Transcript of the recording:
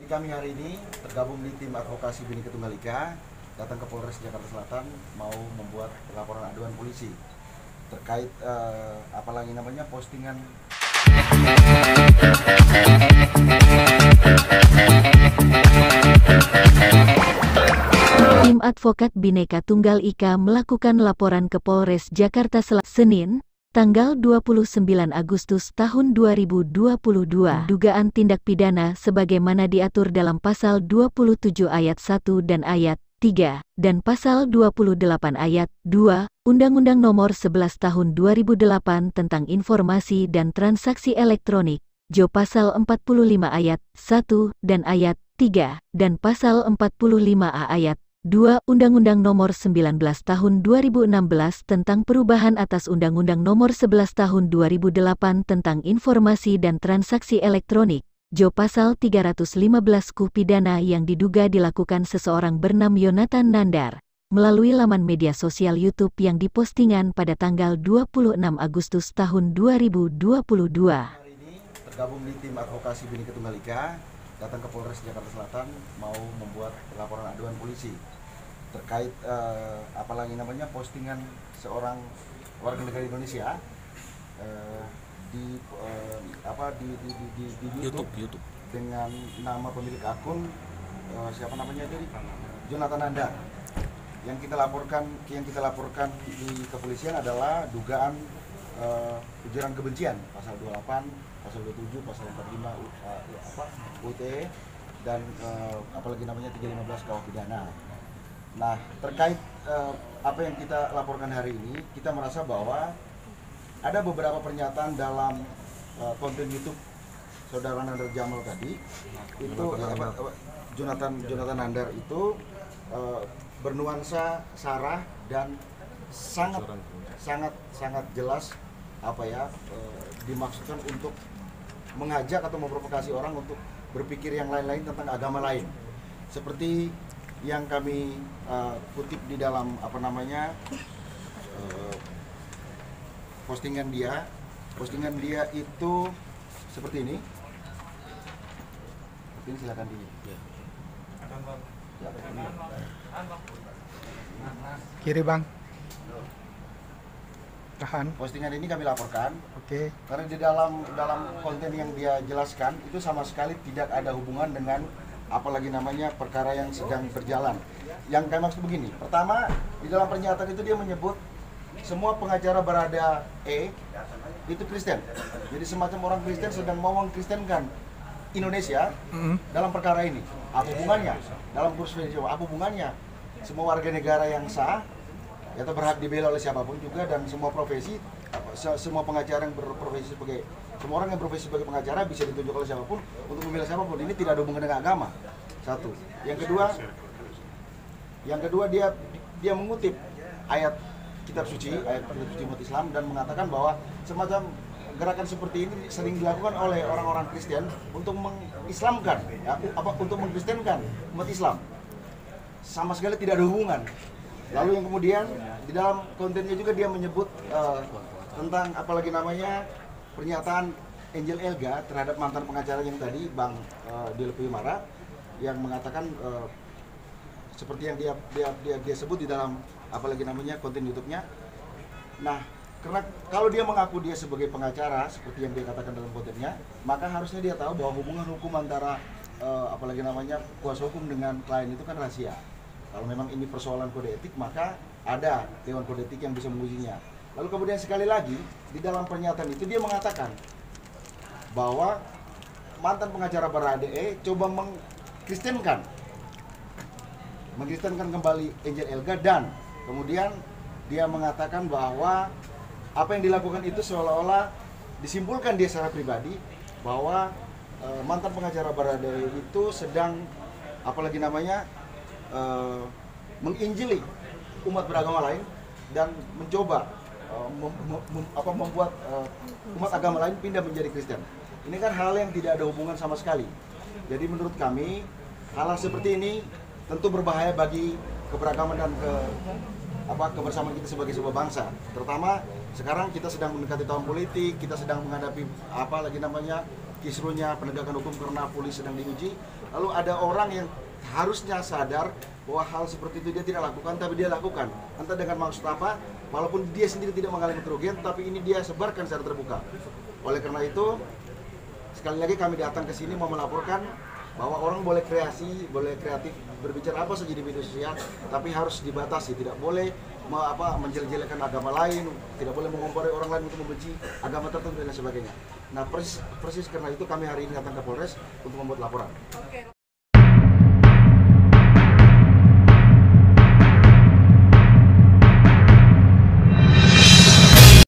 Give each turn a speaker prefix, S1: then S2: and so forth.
S1: Kami hari ini tergabung di tim advokasi Bhinneka Tunggal Ika, datang ke Polres Jakarta Selatan mau membuat laporan aduan polisi terkait apalagi namanya postingan.
S2: Tim advokat Bhinneka Tunggal Ika melakukan laporan ke Polres Jakarta Selatan Senin, tanggal 29 Agustus tahun 2022, dugaan tindak pidana sebagaimana diatur dalam pasal 27 ayat 1 dan ayat 3, dan pasal 28 ayat 2, Undang-Undang Nomor 11 Tahun 2008 tentang Informasi dan Transaksi Elektronik, Jo pasal 45 ayat 1 dan ayat 3, dan pasal 45A ayat 2 Undang-Undang Nomor 19 Tahun 2016 tentang perubahan atas Undang-Undang Nomor 11 Tahun 2008 tentang Informasi dan Transaksi Elektronik, Jo pasal 315 KUH pidana yang diduga dilakukan seseorang bernama Yonatan Nandar, melalui laman media sosial YouTube yang dipostingan pada tanggal 26 Agustus tahun 2022.
S1: Hari ini tergabung di tim advokasi Bhinneka Tunggal Ika, datang ke Polres Jakarta Selatan mau membuat laporan aduan polisi terkait apalagi namanya postingan seorang warga negara Indonesia di YouTube dengan nama pemilik akun siapa namanya tadi, Yonatan Nandar. Yang kita laporkan di kepolisian adalah dugaan ujaran kebencian pasal 28, pasal 27, pasal 45 UITE dan apalagi namanya 315 KUH pidana. Nah, terkait apa yang kita laporkan hari ini, kita merasa bahwa ada beberapa pernyataan dalam konten YouTube saudara Nandar Jamal tadi, itu Yonatan Nandar itu bernuansa sarah dan sangat jelas dimaksudkan untuk mengajak atau memprovokasi orang untuk berpikir yang lain-lain tentang agama lain, seperti yang kami kutip di dalam postingan dia itu seperti ini. Silakan di
S3: kiri bang, tahan.
S1: Postingan ini kami laporkan.
S3: Oke.
S1: Karena di dalam konten yang dia jelaskan itu sama sekali tidak ada hubungan dengan apalagi namanya perkara yang sedang berjalan. Yang kami maksud begini, pertama di dalam pernyataan itu dia menyebut semua pengacara Barada E itu Kristen. Jadi semacam orang Kristen sedang mau mengkristenkan Indonesia dalam perkara ini. Apa hubungannya? Dalam kurs apa hubungannya? Semua warga negara yang sah atau berhak dibela oleh siapapun juga, dan semua profesi, semua pengacara yang berprofesi sebagai, semua orang yang berprofesi sebagai pengacara bisa ditunjuk oleh siapapun untuk membela siapapun. Ini tidak ada hubungan dengan agama. Satu. Yang kedua dia mengutip ayat kitab suci umat Islam dan mengatakan bahwa semacam gerakan seperti ini sering dilakukan oleh orang-orang Kristen untuk mengislamkan, untuk mengkristenkan umat Islam. Sama sekali tidak ada hubungan. Lalu yang kemudian di dalam kontennya juga dia menyebut tentang apalagi namanya pernyataan Angel Elga terhadap mantan pengacara yang tadi Bang Delphi Mara, yang mengatakan seperti yang dia sebut di dalam apalagi namanya konten YouTube-nya. Nah, karena kalau dia mengaku dia sebagai pengacara seperti yang dia katakan dalam kontennya, maka harusnya dia tahu bahwa hubungan hukum antara apalagi namanya kuasa hukum dengan klien itu kan rahasia. Kalau memang ini persoalan kode etik, maka ada Dewan Kode Etik yang bisa mengujinya. Lalu kemudian sekali lagi di dalam pernyataan itu dia mengatakan bahwa mantan pengacara Barada E coba mengkristenkan kembali Angel Elga, dan kemudian dia mengatakan bahwa apa yang dilakukan itu seolah-olah disimpulkan dia secara pribadi bahwa mantan pengacara Barada E itu sedang apalagi namanya menginjili umat beragama lain dan mencoba membuat umat agama lain pindah menjadi Kristen. Ini kan hal yang tidak ada hubungan sama sekali. Jadi menurut kami hal seperti ini tentu berbahaya bagi keberagaman dan kebersamaan kita sebagai sebuah bangsa. Terutama sekarang kita sedang mendekati tahun politik, kita sedang menghadapi kisruhnya penegakan hukum karena polisi sedang diuji. Lalu ada orang yang harusnya sadar bahwa hal seperti itu dia tidak lakukan, tapi dia lakukan. Entah dengan maksud apa, walaupun dia sendiri tidak mengalami kerugian, tapi ini dia sebarkan secara terbuka. Oleh karena itu, sekali lagi kami datang ke sini mau melaporkan bahwa orang boleh kreasi, boleh kreatif, berbicara apa saja di media sosial, tapi harus dibatasi. Tidak boleh menjelek-jelekan agama lain, tidak boleh mengompori orang lain untuk membenci agama tertentu dan sebagainya. Nah, persis karena itu kami hari ini datang ke Polres untuk membuat laporan.